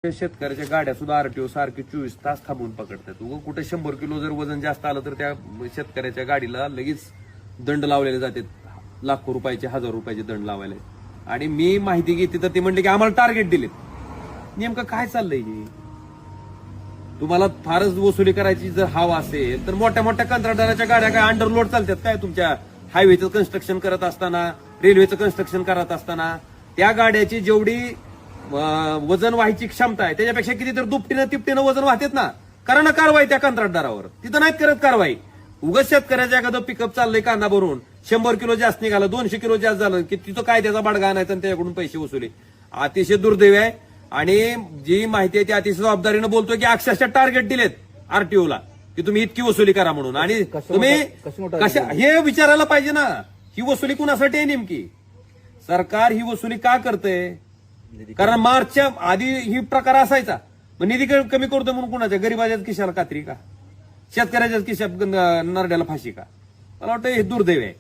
शेतकऱ्याच्या गाड्या सुद्धा आरटीओ सारखे 24 तास थांबून पकडतात. उगं कुठे 100 किलो जर वजन जास्त आलं तर त्या शेतकऱ्याच्या गाडीला लगेच दंड लावलेले जातात. लाखो रुपयाचे, हजार रुपयाचे दंड लावायला. आणि मी माहिती घेतली तर ते म्हणले की आम्हाला टार्गेट दिले. नेमकं काय चाललंय हे? तुम्हाला फारच वसुली करायची जर हवा असेल तर मोठ्या मोठ्या कंत्राटदाराच्या गाड्या काय अंडरलोड चालतात काय? तुमच्या हायवेचं कन्स्ट्रक्शन करत असताना, रेल्वेचं कन्स्ट्रक्शन करत असताना त्या गाड्याची जेवढी वजन व्हायची क्षमता आहे त्याच्यापेक्षा किती तर दुपटीनं तिपटीनं वजन वाहतात ना. करा ना कारवाई त्या कंत्राटदारावर. तिथं नाहीत करत कारवाई. उगाच शेतकऱ्याच्या एखादं पिकअप चाललंय कांदा भरून 100 किलो जास्त निघालं, 200 किलो जास्त झालं की तिथं काय त्याचा बाडगा आणायचा आणि त्याच्याकडून पैसे वसुले. अतिशय दुर्दैव आहे. आणि जी माहिती आहे ती अतिशय जबाबदारीनं बोलतोय की अक्षरशः टार्गेट दिलेत आरटीओला की तुम्ही इतकी वसुली करा म्हणून. आणि तुम्ही कशा हे विचारायला पाहिजे ना, ही वसुली कुणासाठी आहे नेमकी? सरकार ही वसुली का करतंय? कारण मार्चच्या आधी ही प्रकार असायचा. मग निधी कमी करतो म्हणून कुणाच्या गरीबाच्याच खिशाला कात्री का? शेतकऱ्याच्याच खिशात नरड्याला फाशी का? मला वाटतं हे दुर्दैव आहे.